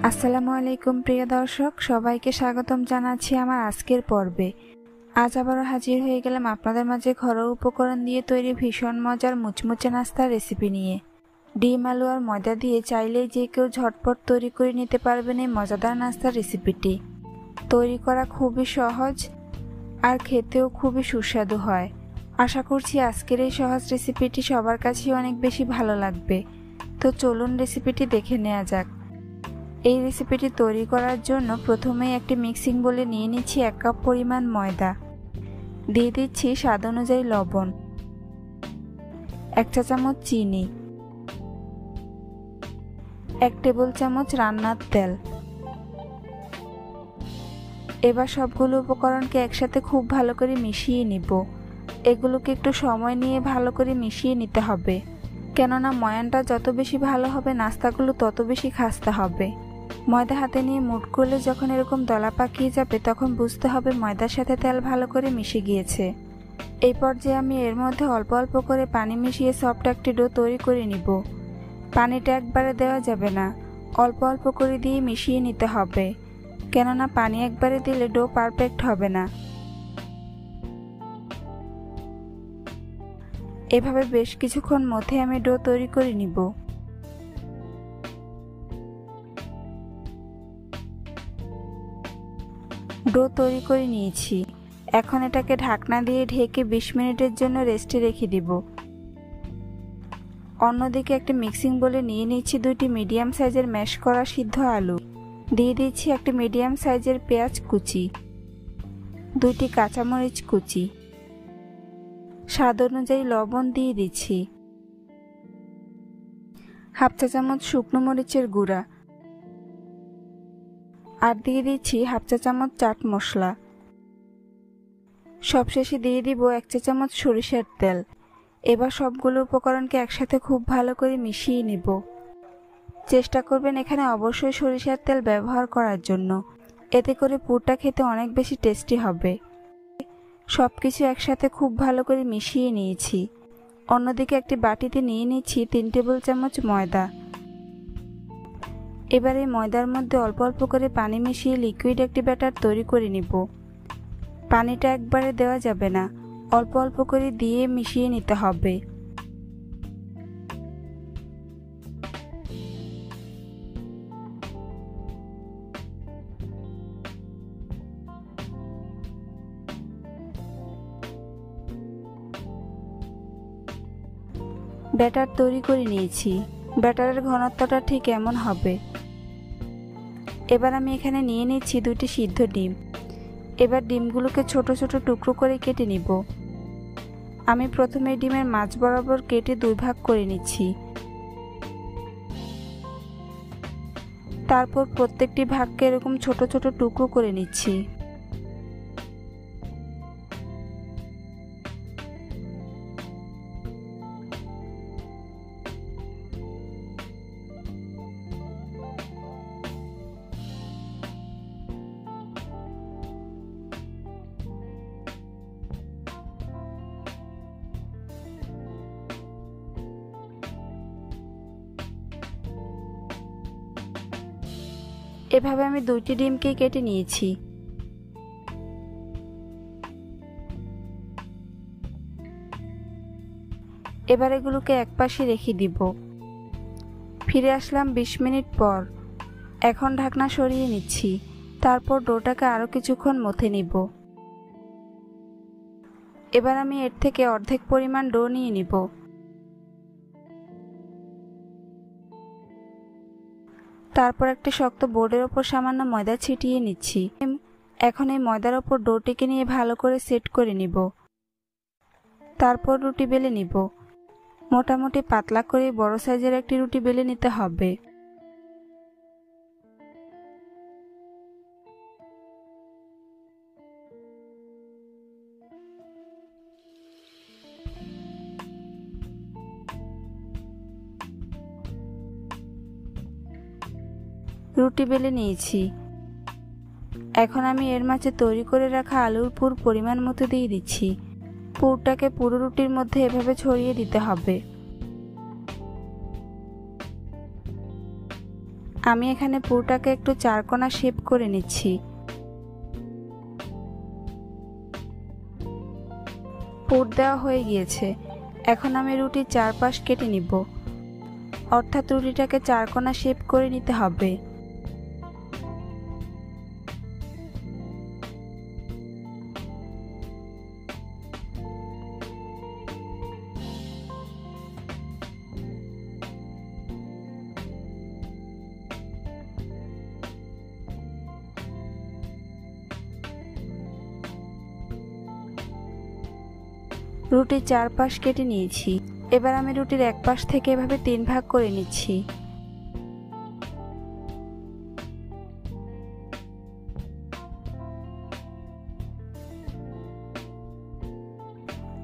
আসসালামু আলাইকুম প্রিয় দর্শক, সবাইকে স্বাগতম জানাচ্ছি আমার আজকের পর্বে। আজ আবারও হাজির হয়ে গেলাম আপনাদের মাঝে ঘরোয়া উপকরণ দিয়ে তৈরি ভীষণ মজার মুচমুচে নাস্তার রেসিপি নিয়ে। ডিম, আলু আর ময়দা দিয়ে চাইলেই যে কেউ ঝটপট তৈরি করে নিতে পারবেন এই মজাদার নাস্তার রেসিপিটি। তৈরি করা খুবই সহজ আর খেতেও খুবই সুস্বাদু হয়। আশা করছি আজকের এই সহজ রেসিপিটি সবার কাছেই অনেক বেশি ভালো লাগবে। তো চলুন রেসিপিটি দেখে নেওয়া যাক। এই রেসিপিটি তৈরি করার জন্য প্রথমেই একটি মিক্সিং বোলে নিয়ে নিচ্ছি 1 কাপ পরিমাণ ময়দা, দিয়ে দিচ্ছি স্বাদ অনুযায়ী লবণ, 1 চা চামচ চিনি, 1 টেবিল চামচ রান্নার তেল। এবার সবগুলো উপকরণকে একসাথে খুব ভালো করে মিশিয়ে নিব। এগুলোকে একটু সময় নিয়ে ভালো করে মিশিয়ে নিতে হবে, কেননা ময়ানটা যত বেশি ভালো হবে নাস্তাগুলো তত বেশি খাস্তা হবে। ময়দা হাতে নিয়ে মুঠ করলে যখন এরকম দলা পাকিয়ে যাবে তখন বুঝতে হবে ময়দার সাথে তেল ভালো করে মিশে গিয়েছে। এই পর্যায়ে আমি এর মধ্যে অল্প অল্প করে পানি মিশিয়ে সফট একটি ডো তৈরি করে নিব। পানিটা একবারে দেওয়া যাবে না, অল্প অল্প করে দিয়ে মিশিয়ে নিতে হবে, কেননা পানি একবারে দিলে ডো পারফেক্ট হবে না। এভাবে বেশ কিছুক্ষণ মধ্যে আমি ডো তৈরি করে নিব। ডো তৈরি করে নিয়েছি। এখন এটাকে ঢাকনা দিয়ে ঢেকে 20 মিনিটের জন্য রেস্টে রেখে দিব। অন্যদিকে একটা মিক্সিং বোলে নিয়ে নিচ্ছি 2টি মিডিয়াম সাইজের ম্যাশ করা সিদ্ধ আলু, দিয়ে দিচ্ছি একটি মিডিয়াম সাইজের পেঁয়াজ কুচি, 2টি কাঁচামরিচ কুচি, স্বাদ অনুযায়ী লবণ দিয়ে দিচ্ছি, 1/2 চা চামচ শুকনো মরিচের গুঁড়া, আর দিয়ে দিচ্ছি 1/2 চা চামচ চাট মশলা। সবশেষে দিয়ে দিব 1 চা চামচ সরিষার তেল। এবার সবগুলো উপকরণকে একসাথে খুব ভালো করে মিশিয়ে নিব। চেষ্টা করবেন এখানে অবশ্যই সরিষার তেল ব্যবহার করার জন্য, এতে করে পুরটা খেতে অনেক বেশি টেস্টি হবে। সবকিছু একসাথে খুব ভালো করে মিশিয়ে নিয়েছি। অন্যদিকে একটি বাটিতে নিয়ে নিচ্ছি 3 টেবিল চামচ ময়দা। এবার এই ময়দার মধ্যে অল্প অল্প করে পানি মিশিয়ে লিকুইড একটি ব্যাটার তৈরি করে নিব। পানিটা একবারে দেওয়া যাবে না, অল্প অল্প করে দিয়ে মিশিয়ে নিতে হবে। ব্যাটার তৈরি করে নিয়েছি। ব্যাটারের ঘনত্বটা ঠিক এমন হবে। এবার আমি এখানে নিয়ে নিচ্ছি 2টি সিদ্ধ ডিম। এবার ডিমগুলোকে ছোট ছোট টুকরো করে কেটে নিব। আমি প্রথমে ডিমের মাঝ বরাবর কেটে 2 ভাগ করে নিচ্ছি। তারপর প্রত্যেকটি ভাগকে এরকম ছোট ছোট টুকরো করে নিচ্ছি। এভাবে আমি 2টি ডিমকে কেটে নিয়েছি। এবার এগুলোকে একপাশে রেখে দিব। ফিরে আসলাম 20 মিনিট পর। এখন ঢাকনা সরিয়ে নিচ্ছি। তারপর ডোটাকে আরো কিছুক্ষণ মথে নিব। এবার আমি এর থেকে অর্ধেক পরিমাণ ডো নিয়ে নিব। তারপর একটা শক্ত বোর্ডের ওপর সামান্য ময়দা ছিটিয়ে নিচ্ছি। এখন এই ময়দার ওপর ডোটিকে নিয়ে ভালো করে সেট করে নিব। তারপর রুটি বেলে নিব। মোটামুটি পাতলা করে বড় সাইজের একটি রুটি বেলে নিতে হবে। রুটি বেলে নিয়েছি। এখন আমি এর মাঝে তৈরি করে রাখা আলুর পুর পরিমাণ মতো দিয়ে দিচ্ছি। পুরটাকে পুরো রুটির মধ্যে এভাবে ছড়িয়ে দিতে হবে। আমি এখানে পুরটাকে একটু চারকোনা শেপ করে নিচ্ছি। পুর দেওয়া হয়ে গিয়েছে। এখন আমি রুটির চারপাশ কেটে নিব, অর্থাৎ রুটিটাকে চারকোনা শেপ করে নিতে হবে। রুটির চারপাশ কেটে নিয়েছি। এবার আমি রুটির এক পাশ থেকে এভাবে 3 ভাগ করে নিচ্ছি।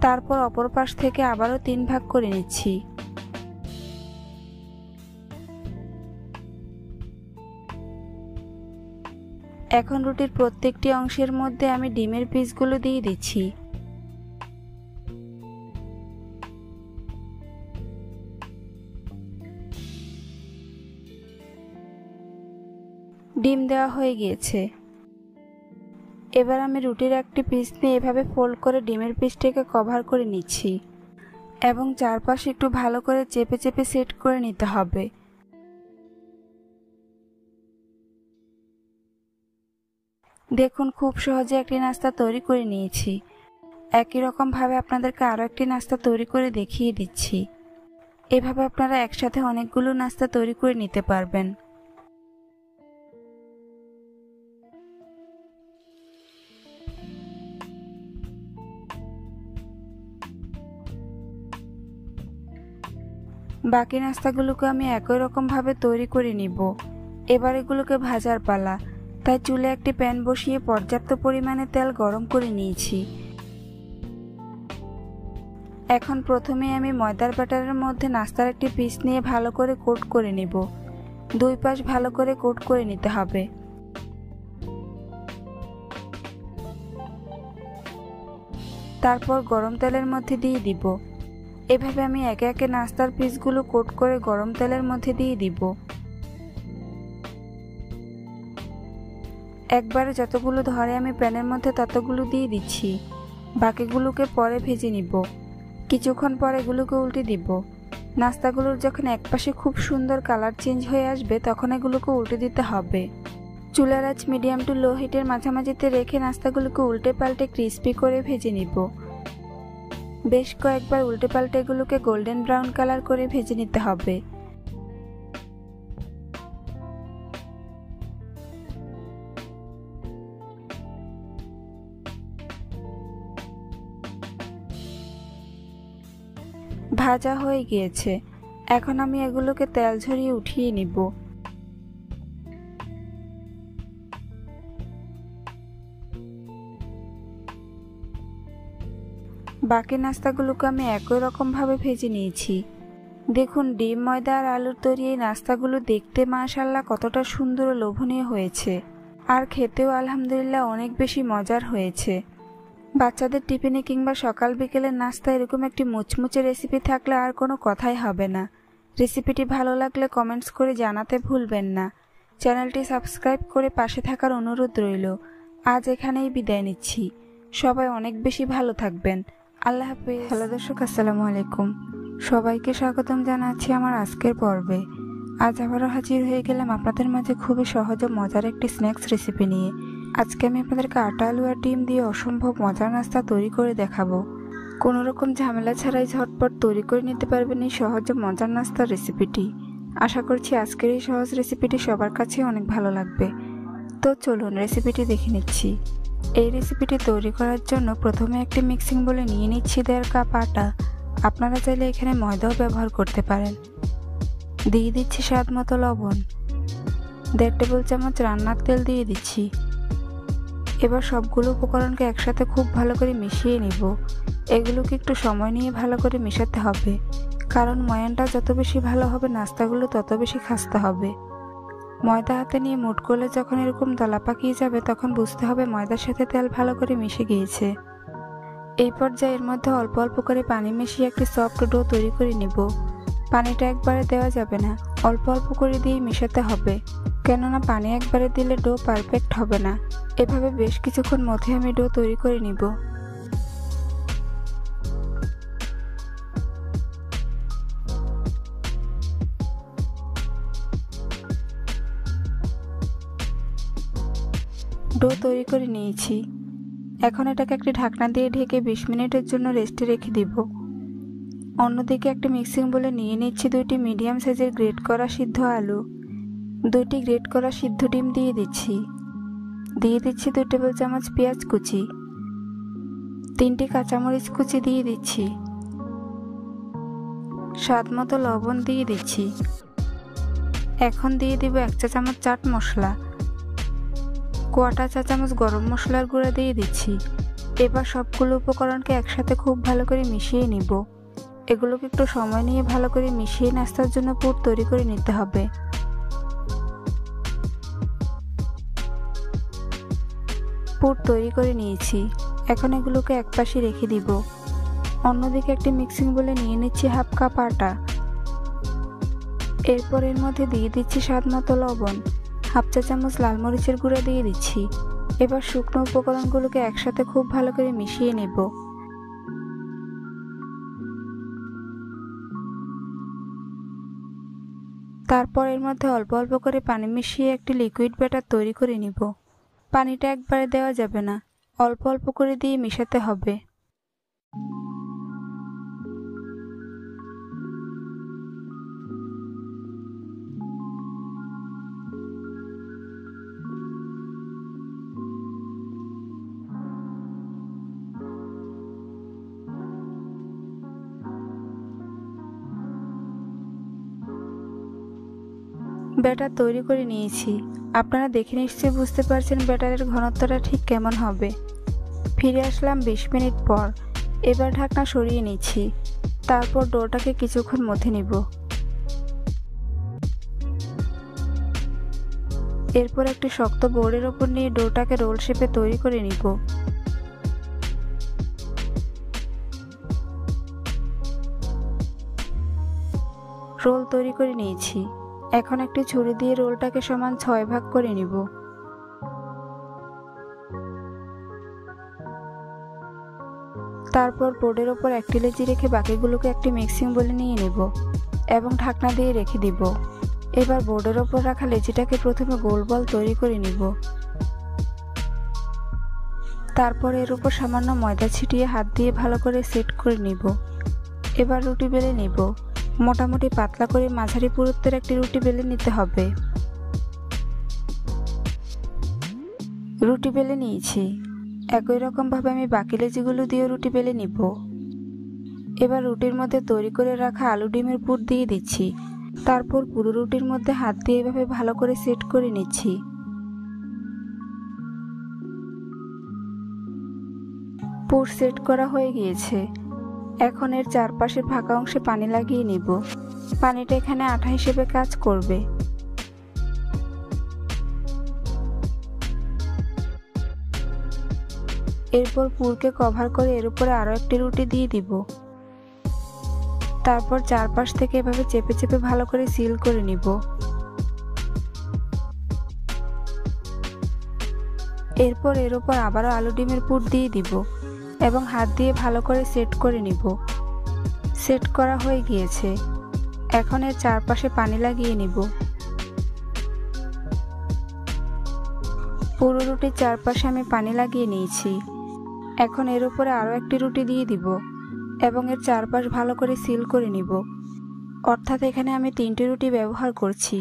তারপর অপর পাশ থেকে আবারও 3 ভাগ করে নিচ্ছি। এখন রুটির প্রত্যেকটি অংশের মধ্যে আমি ডিমের পিসগুলো দিয়ে দিচ্ছি। ডিম দেওয়া হয়ে গিয়েছে। এবার আমি রুটির একটি পিস নিয়ে এভাবে ফোল্ড করে ডিমের পিসটিকে কভার করে নিচ্ছি এবং চারপাশে একটু ভালো করে চেপে চেপে সেট করে নিতে হবে। দেখুন, খুব সহজে একটি নাস্তা তৈরি করে নিয়েছি। একই রকম ভাবে আপনাদেরকে আরও একটি নাস্তা তৈরি করে দেখিয়ে দিচ্ছি। এভাবে আপনারা একসাথে অনেকগুলো নাস্তা তৈরি করে নিতে পারবেন। বাকি নাস্তাগুলোকে আমি একই রকম ভাবে তৈরি করে নিব। এবার এগুলোকে ভাজার পালা, তাই চুলে একটি প্যান বসিয়ে পর্যাপ্ত পরিমাণে তেল গরম করে নিয়েছি। এখন প্রথমে আমি ময়দার ব্যাটারের মধ্যে নাস্তার একটি পিস নিয়ে ভালো করে কোট করে নিব। 2 পাশ ভালো করে কোট করে নিতে হবে। তারপর গরম তেলের মধ্যে দিয়ে দিব। এভাবে আমি একে একে নাস্তার পিসগুলো কোট করে গরম তেলের মধ্যে দিয়ে দিব। একবারে যতগুলো ধরে আমি প্যানের মধ্যে ততগুলো দিয়ে দিচ্ছি। বাকিগুলোকে পরে ভেজে নিব। কিছুক্ষণ পর এগুলোকে উল্টে দিব। নাস্তাগুলোর যখন একপাশে খুব সুন্দর কালার চেঞ্জ হয়ে আসবে তখন এগুলোকে উল্টে দিতে হবে। চুলার আঁচ মিডিয়াম টু লো হিটের মাঝামাঝিতে রেখে নাস্তাগুলোকে উল্টে পাল্টে ক্রিস্পি করে ভেজে নিব। বেশ কয়েকবার উল্টে পাল্টে এগুলোকে গোল্ডেন ব্রাউন কালার করে ভেজে নিতে হবে। ভাজা হয়ে গিয়েছে। এখন আমি এগুলোকে তেল ঝরিয়ে উঠিয়ে নিব। বাকি নাস্তাগুলোকে আমি একই রকম ভাবে ভেজে নিয়েছি। দেখুন, ডিম, ময়দা আর আলুর তৈরি এই নাস্তাগুলো দেখতে মাশাআল্লাহ কতটা সুন্দর ও লোভনীয় হয়েছে, আর খেতেও আলহামদুলিল্লাহ অনেক বেশি মজার হয়েছে। বাচ্চাদের টিফিনে কিংবা সকাল বিকেলের নাস্তা এরকম একটি মুচমুচে রেসিপি থাকলে আর কোনো কথাই হবে না। রেসিপিটি ভালো লাগলে কমেন্টস করে জানাতে ভুলবেন না। চ্যানেলটি সাবস্ক্রাইব করে পাশে থাকার অনুরোধ রইল। আজ এখানেই বিদায় নিচ্ছি। সবাই অনেক বেশি ভালো থাকবেন। আল্লাহ হাফেজ। হ্যালো দর্শক, আসসালামু আলাইকুম। সবাইকে স্বাগতম জানাচ্ছি আমার আজকের পর্বে। আজ আবারও হাজির হয়ে গেলাম আপনাদের মাঝে খুবই সহজ ও মজার একটি স্ন্যাক্স রেসিপি নিয়ে। আজকে আমি আপনাদেরকে আটা, আলু আর ডিম দিয়ে অসম্ভব মজার নাস্তা তৈরি করে দেখাবো। কোনো রকম ঝামেলা ছাড়াই ঝটপট তৈরি করে নিতে পারবেন এই সহজ ও মজার নাস্তার রেসিপিটি। আশা করছি আজকের এই সহজ রেসিপিটি সবার কাছে অনেক ভালো লাগবে। তো চলুন রেসিপিটি দেখে নিচ্ছি। এই রেসিপিটি তৈরি করার জন্য প্রথমে একটি মিক্সিং বলে নিয়ে নিচ্ছি 1.5 কাপ আটা। আপনারা চাইলে এখানে ময়দাও ব্যবহার করতে পারেন। দিয়ে দিচ্ছি স্বাদ মতো লবণ। 1.5 টেবিল চামচ রান্নার তেল দিয়ে দিচ্ছি। এবার সবগুলো উপকরণকে একসাথে খুব ভালো করে মিশিয়ে নিব। এগুলোকে একটু সময় নিয়ে ভালো করে মেশাতে হবে, কারণ ময়ানটা যত বেশি ভালো হবে নাস্তাগুলো তত বেশি খাস্তা হবে। ময়দা হাতে নিয়ে মুঠ করলে যখন এরকম দলা পাকিয়ে যাবে তখন বুঝতে হবে ময়দার সাথে তেল ভালো করে মিশে গিয়েছে। এই পর্যায়ে এর মধ্যে অল্প অল্প করে পানি মিশিয়ে একটি সফট ডো তৈরি করে নিব। পানিটা একবারে দেওয়া যাবে না, অল্প অল্প করে দিয়ে মেশাতে হবে, কেননা পানি একবারে দিলে ডো পারফেক্ট হবে না। এভাবে বেশ কিছুক্ষণ মধ্যে আমি ডো তৈরি করে নিব। ডো তৈরি করে নিয়েছি। এখন এটাকে একটি ঢাকনা দিয়ে ঢেকে 20 মিনিটের জন্য রেস্টে রেখে দিব। অন্যদিকে একটি মিক্সিং বলে নিয়ে নিচ্ছি 2টি মিডিয়াম সাইজের গ্রেট করা সিদ্ধ আলু, 2টি গ্রেট করা সিদ্ধ ডিম দিয়ে দিচ্ছি 2 টেবিল চামচ পেঁয়াজ কুচি, 3টি কাঁচামরিচ কুচি দিয়ে দিচ্ছি, স্বাদ মতো লবণ দিয়ে দিচ্ছি। এখন দিয়ে দিব 1 চা চামচ চাট মশলা, 1/4 চা চামচ গরম মশলার গুঁড়া দিয়ে দিচ্ছি। এবার সবগুলো উপকরণকে একসাথে খুব ভালো করে মিশিয়ে নিব। এগুলোকে একটু সময় নিয়ে ভালো করে মিশিয়ে নাস্তার জন্য পুর তৈরি করে নিতে হবে। পুর তৈরি করে নিয়েছি, এখন এগুলোকে একপাশে রেখে দিব। অন্যদিকে একটি মিক্সিং বলে নিয়ে নিচ্ছি 1/2 কাপ আটা। এরপর এর মধ্যে দিয়ে দিচ্ছি স্বাদ মতো লবণ, 1/2 চা চামচ লাল মরিচের গুঁড়া দিয়ে দিচ্ছি। এবার শুকনো উপকরণগুলোকে একসাথে খুব ভালো করে মিশিয়ে নেব। তারপর এর মধ্যে অল্প অল্প করে পানি মিশিয়ে একটি লিকুইড ব্যাটার তৈরি করে নিব। পানিটা একবারে দেওয়া যাবে না, অল্প অল্প করে দিয়ে মেশাতে হবে। ব্যাটার তৈরি করে নিয়েছি। আপনারা দেখে নিশ্চয়ই বুঝতে পারছেন ব্যাটারের ঘনত্বটা ঠিক কেমন হবে। ফিরে আসলাম 20 মিনিট পর। এবার ঢাকনা সরিয়ে নিচ্ছি। তারপর ডোটাকে কিছুক্ষণ মথে নিব। এরপর একটি শক্ত বোর্ডের ওপর নিয়ে ডোটাকে রোল শেপে তৈরি করে নিব। রোল তৈরি করে নিয়েছি। এখন একটি ছুরি দিয়ে রোলটাকে সমান 6 ভাগ করে নিব। তারপর বোর্ডের ওপর একটি লেচি রেখে বাকিগুলোকে একটি মিক্সিং বলে নিয়ে নেব এবং ঢাকনা দিয়ে রেখে দিব। এবার বোর্ডের ওপর রাখা লেচিটাকে প্রথমে গোল বল তৈরি করে নিব। তারপর এর উপর সামান্য ময়দা ছিটিয়ে হাত দিয়ে ভালো করে সেট করে নিব। এবার রুটি বেলে নিব। মোটামুটি পাতলা করে মাঝারি পুরুত্বের একটি রুটি বেলে নিতে হবে। রুটি বেলে নিয়েছি। একই রকমভাবে আমি বাকি লেচিগুলো দিয়ে রুটি বেলে নিব। এবার রুটির মধ্যে তৈরি করে রাখা আলু ডিমের পুর দিয়ে দিচ্ছি। তারপর পুরো রুটির মধ্যে হাত দিয়ে এভাবে ভালো করে সেট করে নিচ্ছি। পুর সেট করা হয়ে গিয়েছে। এখন এর চারপাশে ফাঁকা অংশে পানি লাগিয়ে নিব। পানিটা এখানে আঠা হিসেবে কাজ করবে। এরপর পুরকে কভার করে এর উপরে আরো একটি রুটি দিয়ে দিব। তারপর চারপাশ থেকে এভাবে চেপে চেপে ভালো করে সিল করে নিব। এরপর এর উপর আবারও আলু ডিমের পুর দিয়ে দিব এবং হাত দিয়ে ভালো করে সেট করে নিব। সেট করা হয়ে গিয়েছে। এখন এর চারপাশে পানি লাগিয়ে নিব। পুরো রুটির চারপাশে আমি পানি লাগিয়ে নিয়েছি। এখন এর উপরে আরো একটি রুটি দিয়ে দিব এবং এর চারপাশ ভালো করে সিল করে নিব। অর্থাৎ এখানে আমি 3টি রুটি ব্যবহার করছি।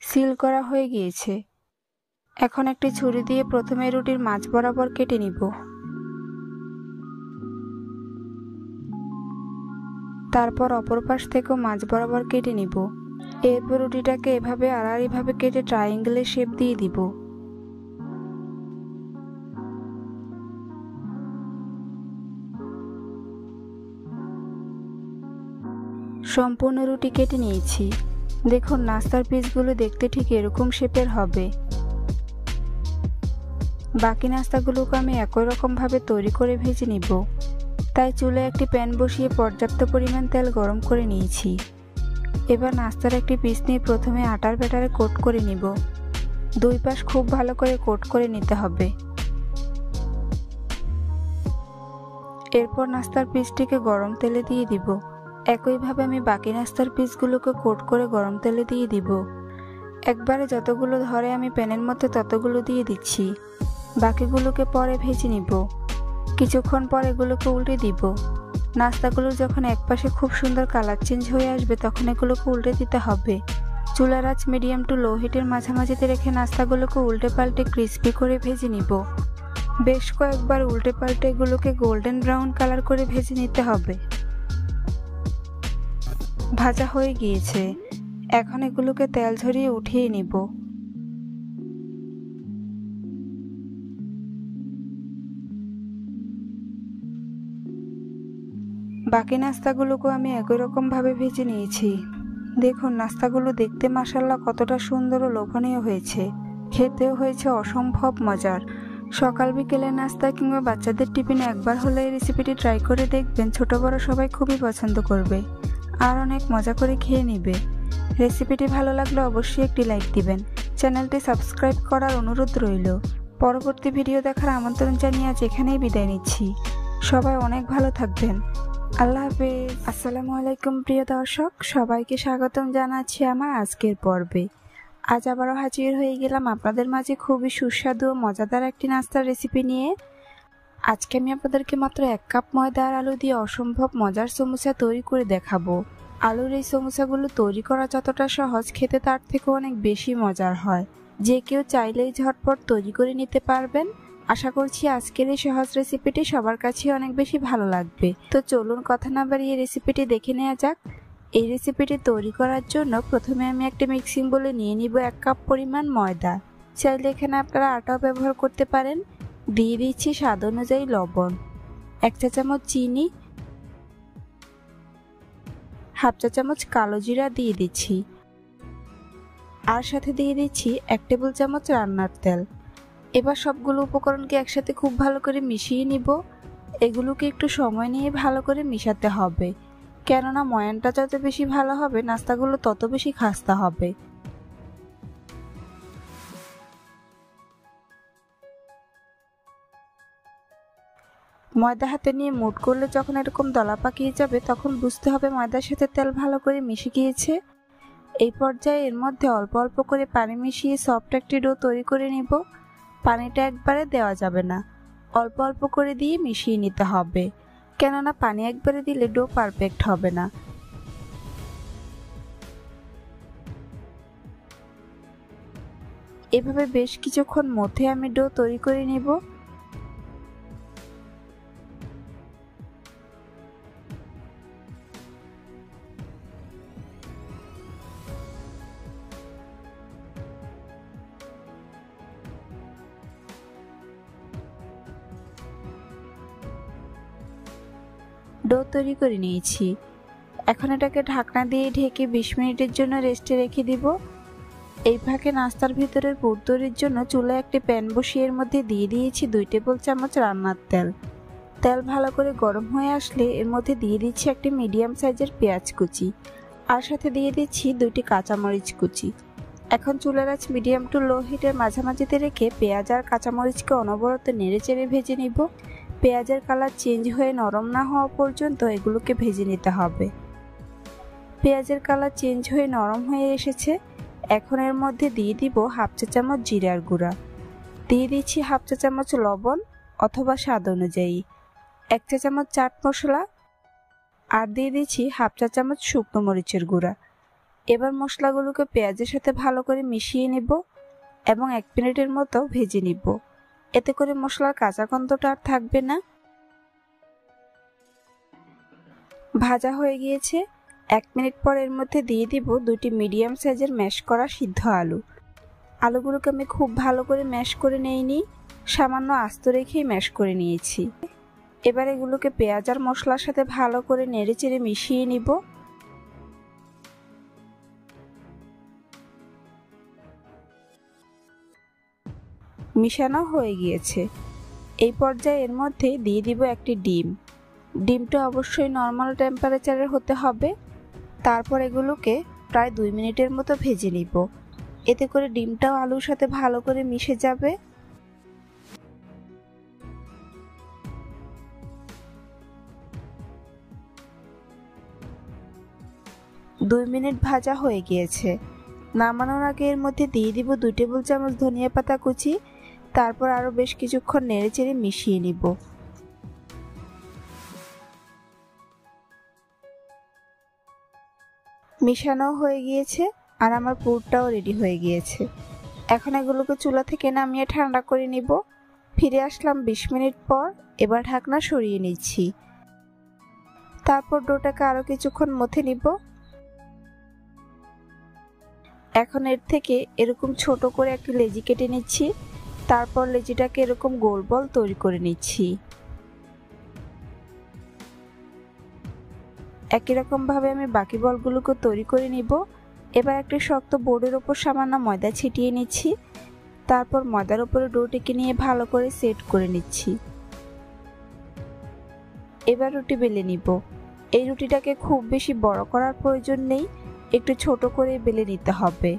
সিল করা হয়ে গিয়েছে। এখন একটি ছুরি দিয়ে প্রথমে রুটির মাঝ বরাবর কেটে নিব। তারপর অপর পাশ থেকেও মাঝ বরাবর কেটে নিব। এরপর রুটিটাকে এভাবে আড়াআড়িভাবে কেটে ট্রায়াঙ্গেলের শেপ দিয়ে দিব। সম্পূর্ণ রুটি কেটে নিয়েছি। দেখুন নাস্তার পিসগুলো দেখতে ঠিক এরকম শেপের হবে। বাকি নাস্তাগুলোকে আমি একই রকম ভাবে তৈরি করে ভেজে নিব। তাই চুলে একটি প্যান বসিয়ে পর্যাপ্ত পরিমাণ তেল গরম করে নিয়েছি। এবার নাস্তার একটি পিস নিয়ে প্রথমে আটার ব্যাটারে কোট করে নিব। দুই পাশ খুব ভালো করে কোট করে নিতে হবে। এরপর নাস্তার পিসটিকে গরম তেলে দিয়ে দিব। একইভাবে আমি বাকি নাস্তার পিসগুলোকে কোট করে গরম তেলে দিয়ে দিব। একবারে যতগুলো ধরে আমি প্যানের মধ্যে ততগুলো দিয়ে দিচ্ছি। বাকিগুলোকে পরে ভেজে নিব। কিছুক্ষণ পর এগুলোকে উল্টে দিব। নাস্তাগুলো যখন একপাশে খুব সুন্দর কালার চেঞ্জ হয়ে আসবে তখন এগুলোকে উল্টে দিতে হবে। চুলার আঁচ মিডিয়াম টু লো হিটের মাঝামাঝিতে রেখে নাস্তাগুলোকে উল্টে পাল্টে ক্রিস্পি করে ভেজে নিব। বেশ কয়েকবার উল্টে পাল্টে এগুলোকে গোল্ডেন ব্রাউন কালার করে ভেজে নিতে হবে। ভাজা হয়ে গিয়েছে, এখন এগুলোকে তেল ঝরিয়ে উঠিয়ে নিব। বাকি নাস্তাগুলোকেও আমি একই রকম ভাবে ভেজে নিয়েছি। দেখুন নাস্তাগুলো দেখতে মাশাআল্লাহ কতটা সুন্দর ও লোভনীয় হয়েছে। খেতেও হয়েছে অসম্ভব মজার। সকাল বিকেলের নাস্তা কিংবা বাচ্চাদের টিফিনে একবার হলে এই রেসিপিটি ট্রাই করে দেখবেন। ছোট বড় সবাই খুবই পছন্দ করবে আর অনেক মজা করে খেয়ে নেবে। রেসিপিটি ভালো লাগলে অবশ্যই একটি লাইক দিবেন। চ্যানেলটি সাবস্ক্রাইব করার অনুরোধ রইল। পরবর্তী ভিডিও দেখার আমন্ত্রণ জানিয়ে আজ এখানেই বিদায় নিচ্ছি। সবাই অনেক ভালো থাকবেন। আল্লাহ হাফেজ। আসসালামু আলাইকুম প্রিয় দর্শক, সবাইকে স্বাগতম জানাচ্ছি আমার আজকের পর্বে। আজ আবারও হাজির হয়ে গেলাম আপনাদের মাঝে খুবই সুস্বাদু ও মজাদার একটি নাস্তার রেসিপি নিয়ে। আজকে আমি আপনাদেরকে মাত্র 1 কাপ ময়দা আর আলু দিয়ে অসম্ভব মজার সমোসা তৈরি করে দেখাবো। আলুর এই সমোসাগুলো তৈরি করা যতটা সহজ, খেতে তার থেকে অনেক বেশি মজার হয়। যে কেউ চাইলেই ঝটপট তৈরি করে নিতে পারবেন। আশা করছি আজকের এই সহজ রেসিপিটি সবার কাছে অনেক বেশি ভালো লাগবে। তো চলুন কথা না বাড়িয়ে রেসিপিটি দেখে নেওয়া যাক। এই রেসিপিটি তৈরি করার জন্য প্রথমে আমি একটা মিক্সিং বোলে নিয়ে নিব 1 কাপ পরিমাণ ময়দা। চাইলে এখানে আপনারা আটাও ব্যবহার করতে পারেন। দিয়ে দিচ্ছি স্বাদ অনুযায়ী লবণ, 1 চা চামচ চিনি, হাফ চা চামচ কালো জিরা দিয়ে দিচ্ছি। আর সাথে দিয়ে দিচ্ছি 1 টেবিল চামচ রান্নার তেল। এবার সবগুলো উপকরণকে একসাথে খুব ভালো করে মিশিয়ে নিব। এগুলোকে একটু সময় নিয়ে ভালো করে মিশাতে হবে, কেননা ময়ানটা যত বেশি ভালো হবে নাস্তাগুলো তত বেশি খাস্তা হবে। ময়দা হাতে নিয়ে মুঠ করলে যখন এরকম দলা পাকিয়ে যাবে তখন বুঝতে হবে ময়দার সাথে তেল ভালো করে মিশে গিয়েছে। এই পর্যায়ে এর মধ্যে অল্প অল্প করে পানি মিশিয়ে সফট একটি ডো তৈরি করে নিব। পানিটা একবারে দেওয়া যাবে না, অল্প অল্প করে দিয়ে মিশিয়ে নিতে হবে, কেননা পানি একবারে দিলে ডো পারফেক্ট হবে না। এভাবে বেশ কিছুক্ষণ মধ্যে আমি ডো তৈরি করে নিব। ডো তৈরি করে নিয়েছি। এখন এটাকে ঢাকনা দিয়ে ঢেকে 20 মিনিটের জন্য রেস্টে রেখে দিব। এই ফাঁকে নাস্তার ভিতরের পুর তৈরির জন্য চুলায় একটি প্যান বসিয়ে এর মধ্যে দিয়ে দিয়েছি 2 টেবিল চামচ রান্নার তেল। তেল ভালো করে গরম হয়ে আসলে এর মধ্যে দিয়ে দিচ্ছি একটি মিডিয়াম সাইজের পেঁয়াজ কুচি, আর সাথে দিয়ে দিচ্ছি 2টি কাঁচামরিচ কুচি। এখন চুলার আঁচ মিডিয়াম টু লো হিটের মাঝামাঝিতে রেখে পেঁয়াজ আর কাঁচামরিচকে অনবরত নেড়েচেড়ে ভেজে নিব। পেঁয়াজের কালার চেঞ্জ হয়ে নরম না হওয়া পর্যন্ত এগুলোকে ভেজে নিতে হবে। পেঁয়াজের কালার চেঞ্জ হয়ে নরম হয়ে এসেছে। এখন এর মধ্যে দিয়ে দিব হাফ চা চামচ জিরার গুঁড়া, দিয়ে দিচ্ছি হাফ চা চামচ লবণ অথবা স্বাদ অনুযায়ী, 1 চা চামচ চাট মশলা, আর দিয়ে দিচ্ছি হাফ চা চামচ শুকনো মরিচের গুঁড়া। এবার মশলাগুলোকে পেঁয়াজের সাথে ভালো করে মিশিয়ে নিব এবং 1 মিনিটের মতো ভেজে নিব। এতে করে মশলার কাঁচা গন্ধটা আর থাকবে না। ভাজা হয়ে গিয়েছে। 1 মিনিট পর এর মধ্যে দিয়ে দিব 2টি মিডিয়াম সাইজের ম্যাশ করা সিদ্ধ আলু। আলুগুলোকে আমি খুব ভালো করে ম্যাশ করে নেইনি, সামান্য আস্ত রেখেই ম্যাশ করে নিয়েছি। এবার এগুলোকে পেঁয়াজ আর মশলার সাথে ভালো করে নেড়েচেড়ে মিশিয়ে নিব। মিশানো হয়ে গিয়েছে। এই পর্যায়ে এর মধ্যে দিয়ে দিব একটি ডিম। ডিমটা অবশ্যই নর্মাল টেম্পারেচারের হতে হবে। তারপর এগুলোকে প্রায় 2 মিনিটের মতো ভেজে নিব। এতে করে ডিমটাও আলুর সাথে ভালো করে মিশে যাবে। দুই মিনিট ভাজা হয়ে গিয়েছে। নামানোর আগে এর মধ্যে দিয়ে দিব 2 টেবিল চামচ ধনিয়া পাতা কুচি। তারপর আরও বেশ কিছুক্ষণ নেড়েচেড়ে মিশিয়ে নিব। মিশানো হয়ে গিয়েছে আর আমার পুরটাও রেডি হয়ে গিয়েছে। এখন এগুলোকে চুলা থেকে নামিয়ে ঠান্ডা করে নিব। ফিরে আসলাম 20 মিনিট পর। এবার ঢাকনা সরিয়ে নিচ্ছি। তারপর ডোটাকে আরও কিছুক্ষণ মথে নিব। এখন এর থেকে এরকম ছোট করে একটি লেচি কেটে নিচ্ছি। তারপর লেচিটাকে এরকম গোল বল তৈরি করে নিচ্ছি। একই রকম ভাবে আমি বাকি বলগুলোকে তৈরি করে নিব। এবার একটি শক্ত বোর্ডের উপর সামান্য ময়দা ছিটিয়ে নিচ্ছি। তারপর ময়দার উপরে ডোটিকে নিয়ে ভালো করে সেট করে নিচ্ছি। এবার রুটি বেলে নিব। এই রুটিটাকে খুব বেশি বড় করার প্রয়োজন নেই, একটু ছোট করে বেলে নিতে হবে।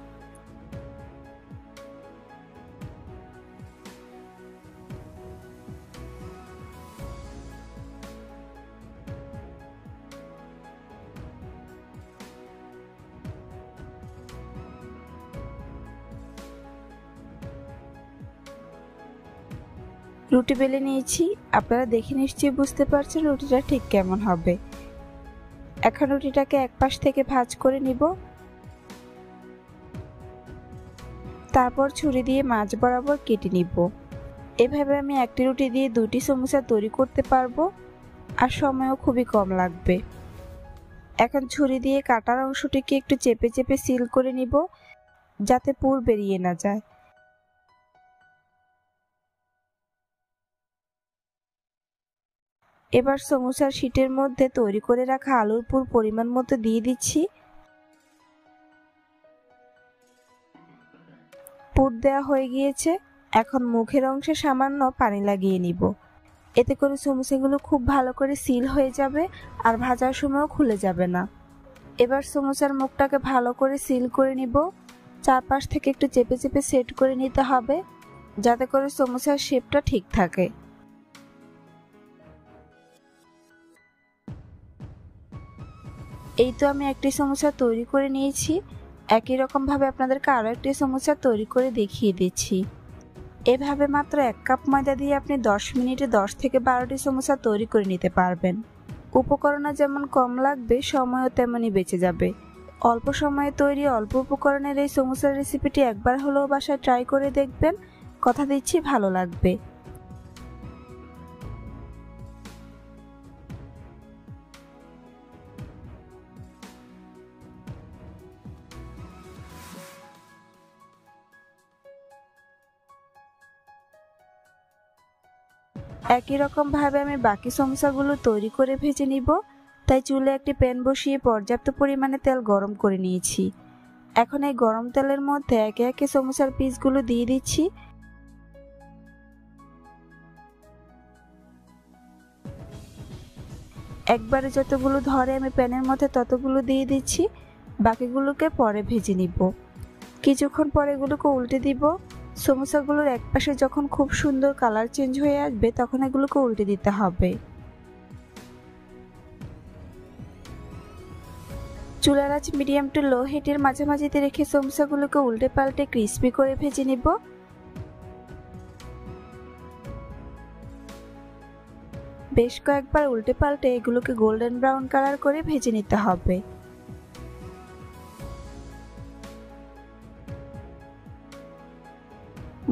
রুটি বেলে নিয়েছি। আপনারা দেখে নিশ্চয়ই বুঝতে পারছেন রুটিটা ঠিক কেমন হবে। এখন রুটিটাকে এক পাশ থেকে ভাঁজ করে নিব। তারপর ছুরি দিয়ে মাঝ বরাবর কেটে নিব। এভাবে আমি একটি রুটি দিয়ে 2টি সমোসা তৈরি করতে পারবো আর সময়ও খুবই কম লাগবে। এখন ছুরি দিয়ে কাটার অংশটিকে একটু চেপে চেপে সিল করে নিব, যাতে পুর বেরিয়ে না যায়। এবার সমোসার শীটের মধ্যে তৈরি করে রাখা আলুর পুর পরিমাণ মতো দিয়ে দিচ্ছি। পুর দেওয়া হয়ে গিয়েছে। এখন মুখের অংশে সামান্য পানি লাগিয়ে নিব। এতে করে সমোসাগুলো খুব ভালো করে সিল হয়ে যাবে আর ভাজার সময়ও খুলে যাবে না। এবার সমোসার মুখটাকে ভালো করে সিল করে নিব। চারপাশ থেকে একটু চেপে চেপে সেট করে নিতে হবে, যাতে করে সমোসার শেপটা ঠিক থাকে। এই তো আমি একটি সমোসা তৈরি করে নিয়েছি। একই রকম ভাবে আপনাদেরকে আরও একটি সমোসা তৈরি করে দেখিয়ে দিচ্ছি। এভাবে মাত্র 1 কাপ ময়দা দিয়ে আপনি 10 মিনিটে 10 থেকে 12টি সমোসা তৈরি করে নিতে পারবেন। উপকরণও যেমন কম লাগবে, সময়ও তেমনই বেঁচে যাবে। অল্প সময়ে তৈরি অল্প উপকরণের এই সমোসার রেসিপিটি একবার হলেও বাসায় ট্রাই করে দেখবেন। কথা দিচ্ছি ভালো লাগবে। একই রকম ভাবে আমি বাকি সমোসাগুলো তৈরি করে ভেজে নিব। তাই চুলে একটি প্যান বসিয়ে পর্যাপ্ত পরিমাণে তেল গরম করে নিয়েছি। এখন এই গরম তেলের মধ্যে একে একে সমোসার পিসগুলো দিয়ে দিচ্ছি। একবারে যতগুলো ধরে আমি প্যানের মধ্যে ততগুলো দিয়ে দিচ্ছি। বাকিগুলোকে পরে ভেজে নিব। কিছুক্ষণ পরে এগুলোকে উল্টে দিব। সমোসাগুলোর এক পাশে যখন খুব সুন্দর কালার চেঞ্জ হয়ে আসবে, তখন এগুলোকে উল্টে দিতে হবে। চুলার আঁচ মিডিয়াম টু লো হিটের মাঝামাঝিতে রেখে সমোসাগুলোকে উল্টে পাল্টে ক্রিস্পি করে ভেজে নিব। বেশ কয়েকবার উল্টে পাল্টে এগুলোকে গোল্ডেন ব্রাউন কালার করে ভেজে নিতে হবে।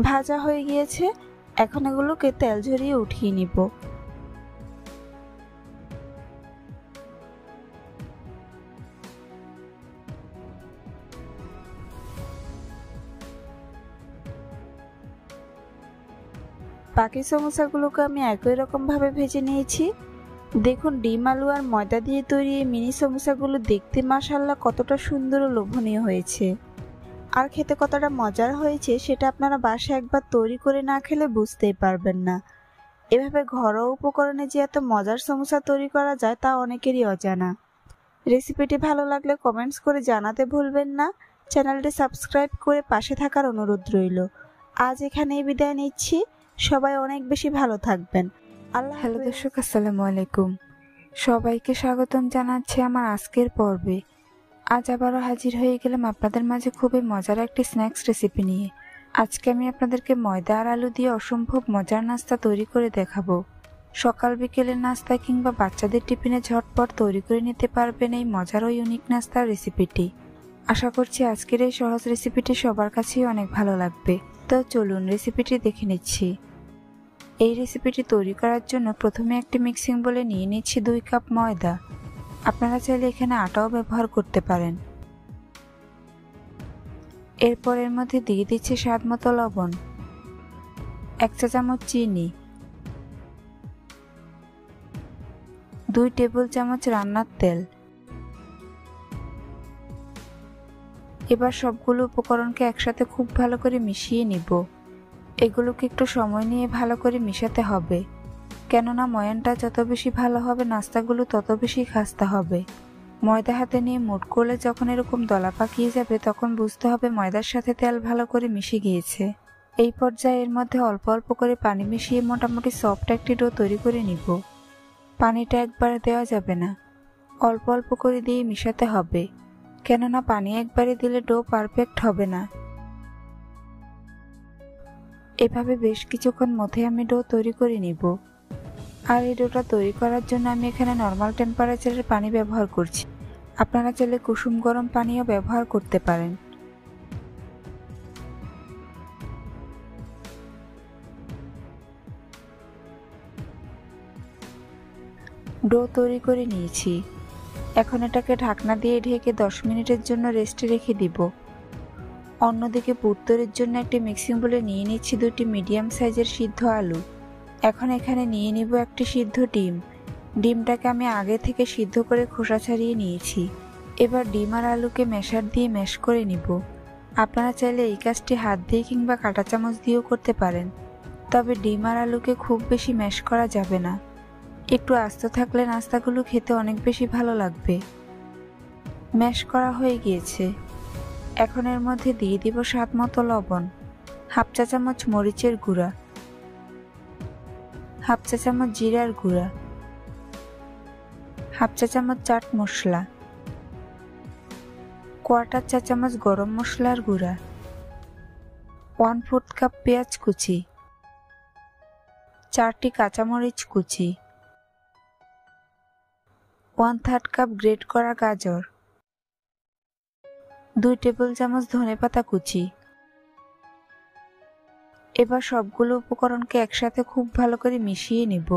ভাজা হয়ে গিয়েছে। এখন এগুলোকে তেল ঝরিয়ে উঠিয়ে নিব। বাকি সমোসাগুলোকে আমি একই রকম ভাবে ভেজে নিয়েছি। দেখুন, ডিম আলু আর ময়দা দিয়ে তৈরি এই মিনি সমোসাগুলো দেখতে মাশাআল্লাহ কতটা সুন্দর ও লোভনীয় হয়েছে, আর খেতে কতটা মজার হয়েছে সেটা আপনারা বাসায় একবার তৈরি করে না খেলে বুঝতেই পারবেন না। এভাবে ঘরোয়া উপকরণে যে এত মজার সমোসা তৈরি করা যায় তা অনেকেরই অজানা। রেসিপিটি ভালো লাগলে কমেন্টস করে জানাতে ভুলবেন না। চ্যানেলটি সাবস্ক্রাইব করে পাশে থাকার অনুরোধ রইল। আজ এখানেই বিদায় নিচ্ছি। সবাই অনেক বেশি ভালো থাকবেন। আল্লাহ। হ্যালো দর্শক, আসসালামু আলাইকুম। সবাইকে স্বাগতম জানাচ্ছি আমার আজকের পর্বে। আজ আবারও হাজির হয়ে গেলাম আপনাদের মাঝে খুবই মজার একটি স্ন্যাক্স রেসিপি নিয়ে। আজকে আমি আপনাদেরকে ময়দা আর আলু দিয়ে অসম্ভব মজার নাস্তা তৈরি করে দেখাবো। সকাল বিকেলের নাস্তা কিংবা বাচ্চাদের টিফিনে ঝটপট তৈরি করে নিতে পারবেন এই মজার ও ইউনিক নাস্তার রেসিপিটি। আশা করছি আজকের এই সহজ রেসিপিটি সবার কাছেই অনেক ভালো লাগবে। তো চলুন রেসিপিটি দেখে নিচ্ছি। এই রেসিপিটি তৈরি করার জন্য প্রথমে একটি মিক্সিং বোলে নিয়ে নিচ্ছি 2 কাপ ময়দা। আপনারা চাইলে এখানে আটাও ব্যবহার করতে পারেন। এরপর এর মধ্যে দিয়ে দিচ্ছি স্বাদ মতো লবণ, 1 চা চামচ চিনি, 2 টেবিল চামচ রান্নার তেল। এবার সবগুলো উপকরণকে একসাথে খুব ভালো করে মিশিয়ে নিব। এগুলোকে একটু সময় নিয়ে ভালো করে মিশাতে হবে, কেননা ময়ানটা যত বেশি ভালো হবে নাস্তাগুলো তত বেশি খাস্তা হবে। ময়দা হাতে নিয়ে মুঠ করলে যখন এরকম দলা পাকিয়ে যাবে তখন বুঝতে হবে ময়দার সাথে তেল ভালো করে মিশে গিয়েছে। এই পর্যায়ে এর মধ্যে অল্প অল্প করে পানি মিশিয়ে মোটামুটি সফট একটি ডো তৈরি করে নিব। পানিটা একবারে দেওয়া যাবে না, অল্প অল্প করে দিয়ে মিশাতে হবে, কেননা পানি একবারে দিলে ডো পারফেক্ট হবে না। এভাবে বেশ কিছুক্ষণ মধ্যে আমি ডো তৈরি করে নিব। আর এই ডোটা তৈরি করার জন্য আমি এখানে নর্মাল টেম্পারেচারের পানি ব্যবহার করছি। আপনারা চাইলে কুসুম গরম পানিও ব্যবহার করতে পারেন। ডো তৈরি করে নিয়েছি। এখন এটাকে ঢাকনা দিয়ে ঢেকে 10 মিনিটের জন্য রেস্টে রেখে দিব। অন্যদিকে পুর তৈরির জন্য একটি মিক্সিং বোলে নিয়ে নিচ্ছি 2টি মিডিয়াম সাইজের সিদ্ধ আলু। এখন এখানে নিয়ে নিব একটি সিদ্ধ ডিম। ডিমটাকে আমি আগে থেকে সিদ্ধ করে খোসা ছাড়িয়ে নিয়েছি। এবার ডিম আর আলুকে ম্যাশার দিয়ে ম্যাশ করে নিব। আপনারা চাইলে এই কাজটি হাত দিয়ে কিংবা কাঁটা চামচ দিয়েও করতে পারেন, তবে ডিম আর আলুকে খুব বেশি ম্যাশ করা যাবে না। একটু আস্ত থাকলে নাস্তাগুলো খেতে অনেক বেশি ভালো লাগবে। ম্যাশ করা হয়ে গিয়েছে। এখন এর মধ্যে দিয়ে দিব স্বাদ মতো লবণ, 1/2 চা চামচ মরিচের গুঁড়া, 1/2 চা চামচ জিরার গুঁড়া, 1/2 চা চামচ চাট মশলা, 1/4 চা চামচ গরম মশলার গুঁড়া, 1/4 কাপ পেঁয়াজ কুচি, 4টি কাঁচামরিচ কুচি, 1/3 কাপ গ্রেট করা গাজর, 2 টেবিল চামচ ধনেপাতা কুচি। এবার সবগুলো উপকরণকে একসাথে খুব ভালো করে মিশিয়ে নিব।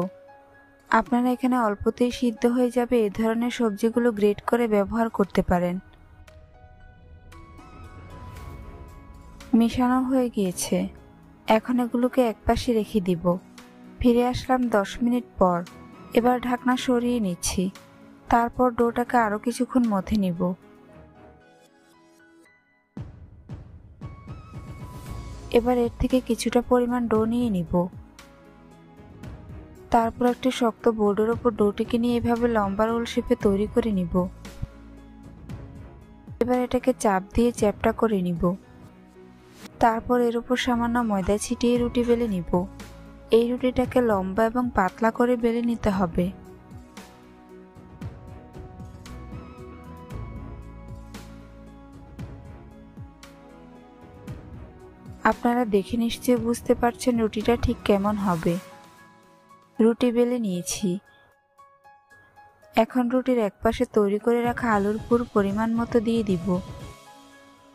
আপনারা এখানে অল্পতেই সিদ্ধ হয়ে যাবে এই ধরনের সবজিগুলো গ্রেট করে ব্যবহার করতে পারেন। মিশানো হয়ে গিয়েছে। এখন এগুলোকে একপাশে রেখে দিব। ফিরে আসলাম 10 মিনিট পর। এবার ঢাকনা সরিয়ে নিচ্ছি। তারপর ডোটাকে আরও কিছুক্ষণ মথে নিব। এবার এর থেকে কিছুটা পরিমাণ ডো নিয়ে নিব। তারপর একটি শক্ত বোর্ডের ওপর ডোটিকে নিয়ে এভাবে লম্বা রোল শেপে তৈরি করে নিব। এবার এটাকে চাপ দিয়ে চ্যাপ্টা করে নিব। তারপর এর উপর সামান্য ময়দা ছিটিয়ে রুটি বেলে নিব। এই রুটিটাকে লম্বা এবং পাতলা করে বেলে নিতে হবে। আপনারা দেখে নিশ্চয়ই বুঝতে পারছেন রুটিটা ঠিক কেমন হবে। রুটি বেলে নিয়েছি। এখন রুটির একপাশে তৈরি করে রাখা আলুর পুর পরিমাণ মতো দিয়ে দিব।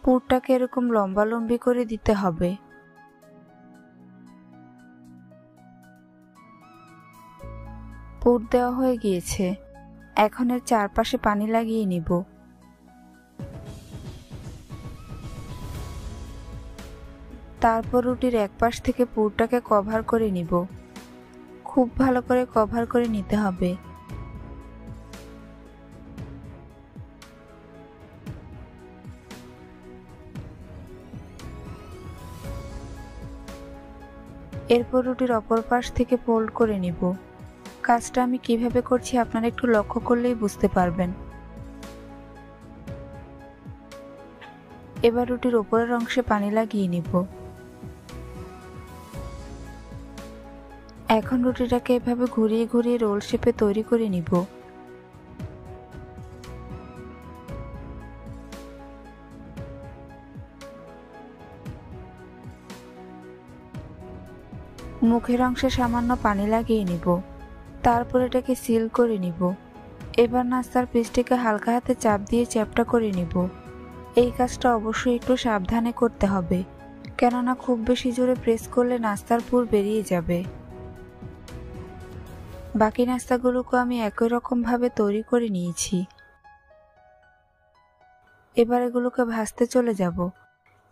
পুরটাকে এরকম লম্বালম্বি করে দিতে হবে। পুর দেওয়া হয়ে গিয়েছে। এখন এর চারপাশে পানি লাগিয়ে নিব। তারপর রুটির একপাশ থেকে পুরটাকে কভার করে নিব। খুব ভালো করে কভার করে নিতে হবে। এরপর রুটির অপর পাশ থেকে ফোল্ড করে নিব। কাজটা আমি কিভাবে করছি আপনারা একটু লক্ষ্য করলেই বুঝতে পারবেন। এবার রুটির ওপরের অংশে পানি লাগিয়ে নিব। এখন রুটিটাকে এভাবে ঘুরিয়ে ঘুরিয়ে রোল শেপে তৈরি করে নিব। মুখের অংশে সামান্য পানি লাগিয়ে নিব, তারপর এটাকে সিল করে নিব। এবার নাস্তার পিসটিকে হালকা হাতে চাপ দিয়ে চ্যাপটা করে নিব। এই কাজটা অবশ্যই একটু সাবধানে করতে হবে, কেননা খুব বেশি জোরে প্রেস করলে নাস্তার পুর বেরিয়ে যাবে। বাকি নাস্তাগুলোকে আমি একই রকম ভাবে তৈরি করে নিয়েছি। এবার এগুলোকে ভাজতে চলে যাব,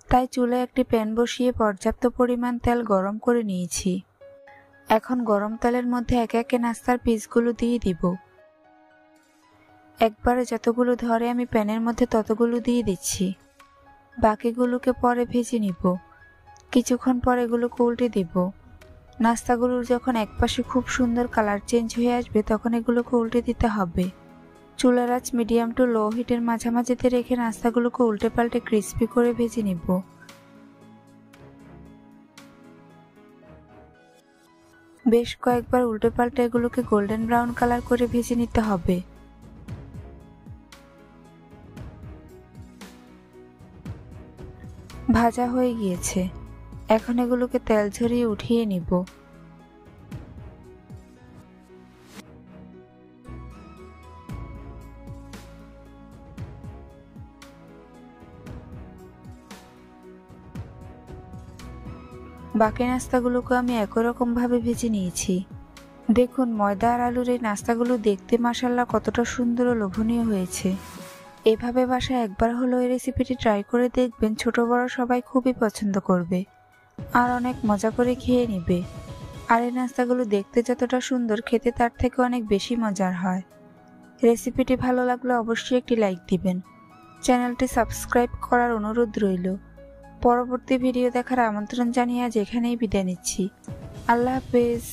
তাই চুলায় একটি প্যান বসিয়ে পর্যাপ্ত পরিমাণ তেল গরম করে নিয়েছি। এখন গরম তেলের মধ্যে একে একে নাস্তার পিসগুলো দিয়ে দিব। একবারে যতগুলো ধরে আমি প্যানের মধ্যে ততগুলো দিয়ে দিচ্ছি। বাকিগুলোকে পরে ভেজে নিব। কিছুক্ষণ পর এগুলোকে উল্টে দিব। নাস্তাগুলোর যখন একপাশে খুব সুন্দর কালার চেঞ্জ হয়ে আসবে তখন এগুলোকে উল্টে দিতে হবে। চুলার আঁচ মিডিয়াম টু লো হিটের মাঝামাঝিতে রেখে নাস্তাগুলোকে উল্টে পাল্টে ক্রিস্পি করে ভেজে নিব। বেশ কয়েকবার উল্টে পাল্টে এগুলোকে গোল্ডেন ব্রাউন কালার করে ভেজে নিতে হবে। ভাজা হয়ে গিয়েছে, এখন এগুলোকে তেল ঝরিয়ে উঠিয়ে নিব। বাকি নাস্তাগুলোকে আমি একই রকম ভাবে ভেজে নিয়েছি। দেখুন ময়দা আর আলুর এই নাস্তাগুলো দেখতে মাশাআল্লাহ কতটা সুন্দর ও লোভনীয় হয়েছে। এভাবে বাসায় একবার হলো এই রেসিপিটি ট্রাই করে দেখবেন, ছোট বড় সবাই খুবই পছন্দ করবে আর অনেক মজা করে খেয়ে নিবে। আর এই নাস্তাগুলো দেখতে যতটা সুন্দর, খেতে তার থেকে অনেক বেশি মজার হয়। রেসিপিটি ভালো লাগলে অবশ্যই একটি লাইক দিবেন। চ্যানেলটি সাবস্ক্রাইব করার অনুরোধ রইল। পরবর্তী ভিডিও দেখার আমন্ত্রণ জানিয়ে আজ এখানেই বিদায় নিচ্ছি। আল্লাহ হাফেজ।